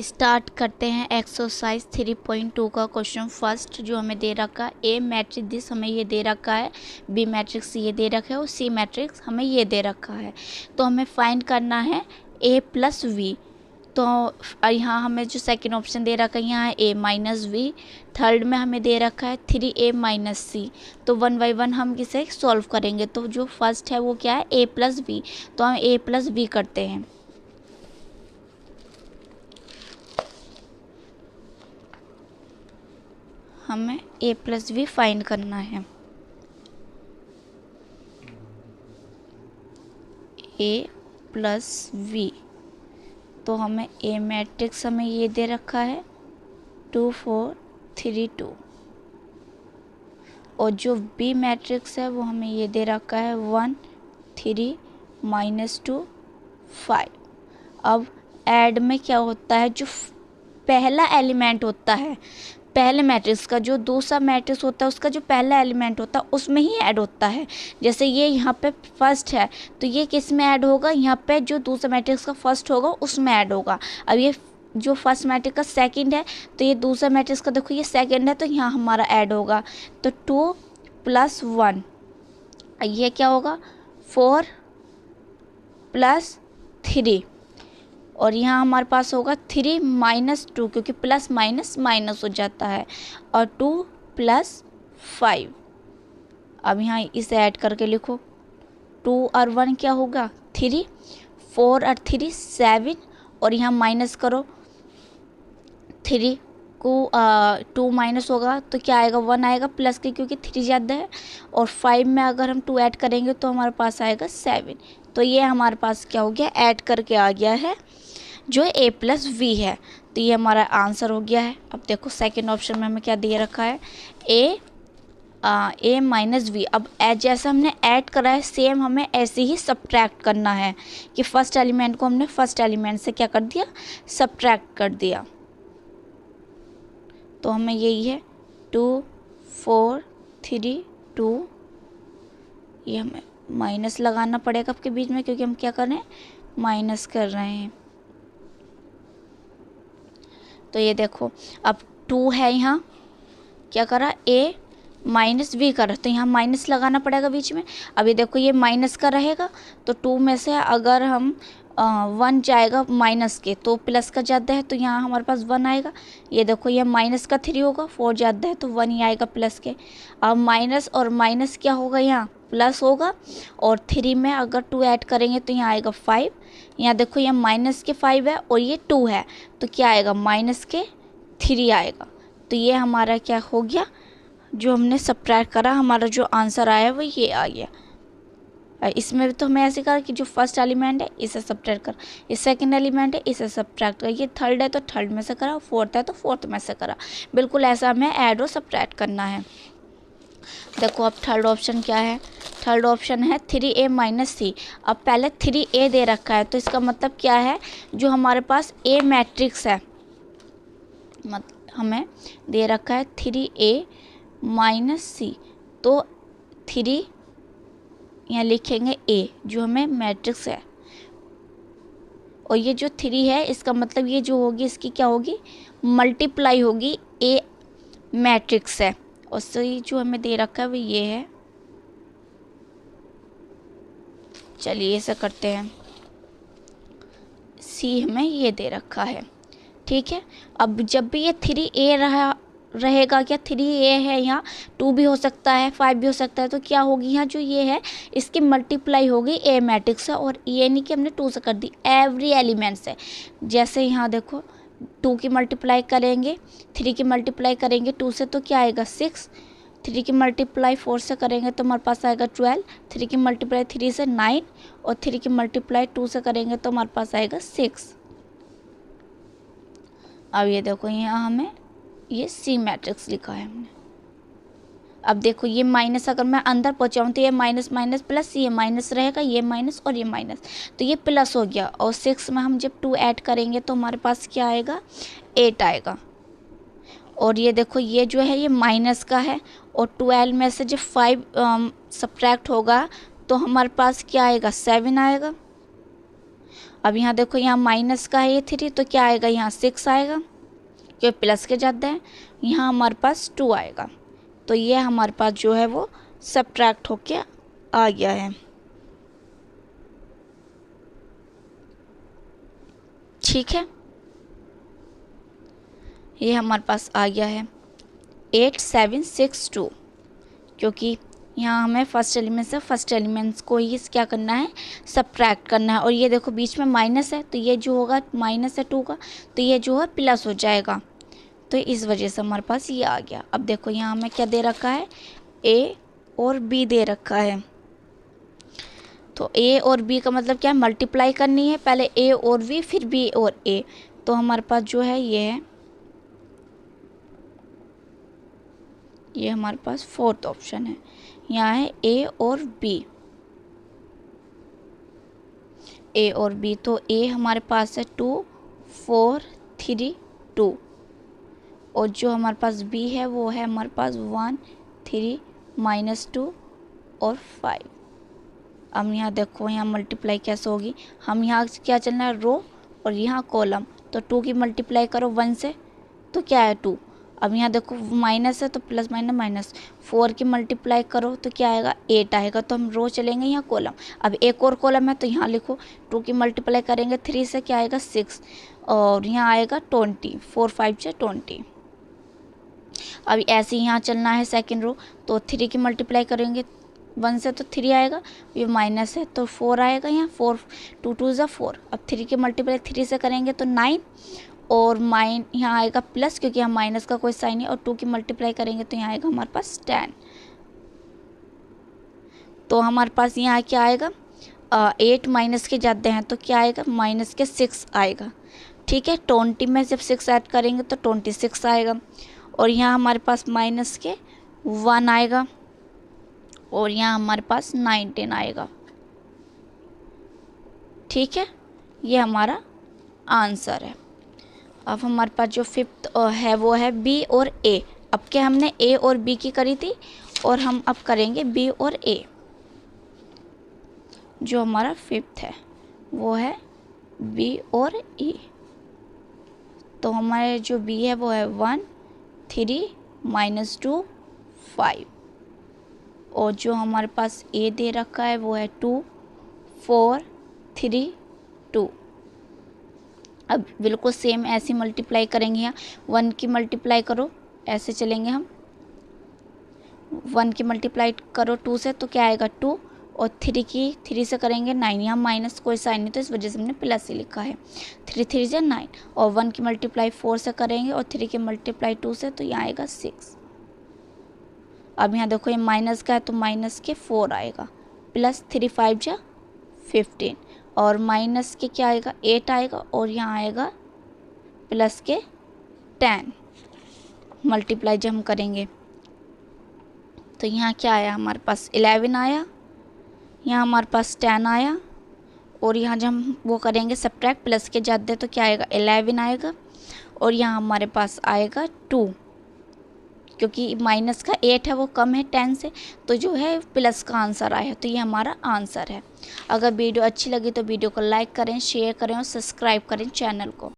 Start करते हैं exercise 3.2 का क्वेश्चन फर्स्ट जो हमें दे रखा है ए मैट्रिक्स दिस हमें ये दे रखा है, बी मैट्रिक्स ये दे रखा है और सी मैट्रिक्स हमें ये दे रखा है। तो हमें फाइंड करना है ए प्लस वी। तो यहाँ हमें जो सेकंड ऑप्शन दे रखा है यहाँ है ए माइनस वी, थर्ड में हमें दे रखा है 3a माइनस सी। तो वन बाई वन हम इसे सॉल्व करेंगे। तो जो फर्स्ट है वो क्या है ए प्लस वी, तो हम ए प्लस वी करते हैं। हमें a प्लस वी फाइंड करना है। a प्लस वी, तो हमें a मैट्रिक्स हमें ये दे रखा है 2 4 3 2 और जो b मैट्रिक्स है वो हमें ये दे रखा है 1 3 -2 5। अब ऐड में क्या होता है, जो पहला एलिमेंट होता है पहले मैट्रिक्स का, जो दूसरा मैट्रिक्स होता है उसका जो पहला एलिमेंट होता है उसमें ही ऐड होता है। जैसे ये यहाँ पे फर्स्ट है तो ये किस में ऐड होगा, यहाँ पे जो दूसरा मैट्रिक्स का फर्स्ट होगा उसमें ऐड होगा। अब ये जो फर्स्ट मैट्रिक्स का सेकंड है तो ये दूसरा मैट्रिक्स का देखो ये सेकंड है तो यहाँ हमारा ऐड होगा। तो 2 + 1 ये क्या होगा 4 + 3 और यहाँ हमारे पास होगा 3 - 2 क्योंकि प्लस माइनस माइनस हो जाता है और 2 + 5। अब यहाँ इसे ऐड करके लिखो 2 और 1 क्या होगा 3, 4 और 3 7 और यहाँ माइनस करो 3 को 2 माइनस होगा तो क्या आएगा 1 आएगा प्लस के क्योंकि 3 ज़्यादा है और 5 में अगर हम 2 ऐड करेंगे तो हमारे पास आएगा 7। तो ये हमारे पास क्या हो गया ऐड करके आ गया है जो a प्लस वी है। तो ये हमारा आंसर हो गया है। अब देखो सेकंड ऑप्शन में हमें क्या दे रखा है a माइनस वी। अब जैसा हमने ऐड करा है सेम हमें ऐसे ही सब्ट्रैक्ट करना है कि फर्स्ट एलिमेंट को हमने फर्स्ट एलिमेंट से क्या कर दिया सब्ट्रैक्ट कर दिया। तो हमें यही है 2 4 3 2, ये हमें माइनस लगाना पड़ेगा आपके बीच में क्योंकि हम क्या कर रहे हैं माइनस कर रहे हैं। तो ये देखो अब 2 है यहाँ क्या करा a माइनस वी करा तो यहाँ माइनस लगाना पड़ेगा बीच में। अब ये देखो ये माइनस का रहेगा तो 2 में से अगर हम 1 जाएगा माइनस के तो प्लस का ज़्यादा है तो यहाँ हमारे पास 1 आएगा। ये देखो ये माइनस का 3 होगा 4 ज़्यादा है तो 1 ही आएगा प्लस के। अब माइनस और माइनस क्या होगा यहाँ प्लस होगा और 3 में अगर 2 ऐड करेंगे तो यहाँ आएगा 5। यहाँ देखो ये माइनस के 5 है और ये 2 है तो क्या आएगा माइनस के 3 आएगा। तो ये हमारा क्या हो गया जो हमने सब्ट्रैक्ट करा हमारा जो आंसर आया वो ये आ गया। इसमें भी तो हमें ऐसे करा कि जो फर्स्ट एलिमेंट है इसे सब्ट्रैक्ट कर, ये सेकंड एलिमेंट है इसे सब्ट्रैक्ट कर, ये थर्ड है तो थर्ड में से करा, फोर्थ है तो फोर्थ में से करा। बिल्कुल ऐसा हमें ऐड और सब्ट्रैक्ट करना है। देखो अब थर्ड ऑप्शन क्या है, थर्ड ऑप्शन है 3a माइनस सी। अब पहले 3a दे रखा है तो इसका मतलब क्या है जो हमारे पास a मैट्रिक्स है मतलब हमें दे रखा है 3a माइनस सी। तो 3 यहाँ लिखेंगे a जो हमें मैट्रिक्स है और ये जो 3 है इसका मतलब ये जो होगी इसकी क्या होगी मल्टीप्लाई होगी a मैट्रिक्स है और सही जो हमें दे रखा है वो ये है। चलिए ऐसा करते हैं सी हमें ये दे रखा है ठीक है। अब जब भी ये 3a रहेगा क्या 3a है यहाँ 2 भी हो सकता है 5 भी हो सकता है तो क्या होगी यहाँ जो ये है इसकी मल्टीप्लाई होगी a मैट्रिक्स से और ये नहीं कि हमने 2 से कर दी एवरी एलिमेंट से। जैसे यहाँ देखो 2 की मल्टीप्लाई करेंगे 3 की मल्टीप्लाई करेंगे 2 से तो क्या आएगा 6, 3 की मल्टीप्लाई 4 से करेंगे तो हमारे पास आएगा 12, 3 की मल्टीप्लाई 3 से 9 और 3 की मल्टीप्लाई 2 से करेंगे तो हमारे पास आएगा 6। अब ये देखो यहाँ हमें ये सी मैट्रिक्स लिखा है हमने। अब देखो ये माइनस अगर मैं अंदर पहुँचाऊँ तो ये माइनस माइनस प्लस ये माइनस रहेगा ये माइनस और ये माइनस तो ये प्लस हो गया और 6 में हम जब 2 ऐड करेंगे तो हमारे पास क्या आएगा 8 आएगा। और ये देखो ये जो है ये माइनस का है और 12 में से जब 5 सब्ट्रैक्ट होगा तो हमारे पास क्या आएगा 7 आएगा। अब यहाँ देखो, यहाँ माइनस का है ये 3, तो क्या आएगा, यहाँ 6 आएगा क्योंकि प्लस के ज़्यादा है। यहाँ हमारे पास 2 आएगा, तो ये हमारे पास जो है वो सब्ट्रैक्ट होके आ गया है। ठीक है, ये हमारे पास आ गया है 8762, क्योंकि यहाँ हमें फर्स्ट एलिमेंट से फर्स्ट एलिमेंट्स को ही क्या करना है, सब्ट्रैक्ट करना है। और ये देखो बीच में माइनस है, तो ये जो होगा माइनस है 2 का, तो ये जो है प्लस हो जाएगा, तो इस वजह से हमारे पास ये आ गया। अब देखो यहाँ हमें क्या दे रखा है, ए और बी दे रखा है। तो ए और बी का मतलब क्या है, मल्टीप्लाई करनी है, पहले ए और बी फिर बी और ए। तो हमारे पास जो है ये हमारे पास फोर्थ ऑप्शन है। यहाँ है ए और बी, ए और बी। तो ए हमारे पास है 2 4 3 2, और जो हमारे पास बी है वो है हमारे पास 1 3 -2 और 5। अब यहाँ देखो, यहाँ मल्टीप्लाई कैसे होगी, हम यहाँ क्या चलना है, रो और यहाँ कॉलम। तो 2 की मल्टीप्लाई करो 1 से, तो क्या है 2। अब यहाँ देखो माइनस है, तो प्लस माइनस माइनस। 4 की मल्टीप्लाई करो तो क्या आएगा, 8 आएगा। तो हम रो चलेंगे, यहाँ कॉलम। अब एक और कॉलम है, तो यहाँ लिखो 2 की मल्टीप्लाई करेंगे 3 से, क्या आएगा 6, और यहाँ आएगा 20, 4 5 से 20। अब ऐसे ही यहाँ चलना है सेकेंड रो, तो 3 की मल्टीप्लाई करेंगे 1 से, तो 3 आएगा। ये माइनस है तो 4 आएगा, यहाँ 4 2 2 ज़ा 4। अब 3 की मल्टीप्लाई 3 से करेंगे तो 9, और यहाँ आएगा प्लस, क्योंकि यहाँ माइनस का कोई साइन है। और 2 की मल्टीप्लाई करेंगे तो यहाँ आएगा हमारे पास 10। तो हमारे पास यहाँ क्या आएगा, 8 माइनस के ज़्यादा हैं, तो क्या आएगा, माइनस के 6 आएगा। ठीक है, 20 में जब 6 ऐड करेंगे तो 26 आएगा। और यहाँ हमारे पास माइनस के 1 आएगा, और यहाँ हमारे पास 19 आएगा। ठीक है, ये हमारा आंसर है। अब हमारे पास जो फिफ्थ है वो है बी और ए। अब क्या हमने ए और बी की करी थी, और हम अब करेंगे बी और ए। जो हमारा फिफ्थ है वो है बी और ए। तो हमारे जो बी है वो है 1 3 -2 5, और जो हमारे पास ए दे रखा है वो है 2 4 3 2। अब बिल्कुल सेम ऐसे मल्टीप्लाई करेंगे, यहाँ 1 की मल्टीप्लाई करो, ऐसे चलेंगे हम, 1 की मल्टीप्लाई करो 2 से, तो क्या आएगा 2, और 3 से करेंगे 9। यहाँ माइनस कोई साइन नहीं, तो इस वजह से हमने प्लस ही लिखा है। 3 3 से 9, और 1 की मल्टीप्लाई 4 से करेंगे, और 3 की मल्टीप्लाई 2 से, तो यहाँ आएगा 6। अब यहाँ देखो ये माइनस का है, तो माइनस के 4 आएगा, प्लस 3 5 जा 15, और माइनस के क्या आएगा 8 आएगा, और यहाँ आएगा प्लस के 10। मल्टीप्लाई जब हम करेंगे तो यहाँ क्या आया, हमारे पास 11 आया, यहाँ हमारे पास 10 आया, और यहाँ जब हम वो करेंगे सब्ट्रैक्ट प्लस के ज़्यादा, तो क्या आएगा 11 आएगा, और यहाँ हमारे पास आएगा 2, क्योंकि माइनस का 8 है वो कम है 10 से, तो जो है प्लस का आंसर आया। तो ये हमारा आंसर है। अगर वीडियो अच्छी लगी तो वीडियो को लाइक करें, शेयर करें और सब्सक्राइब करें चैनल को।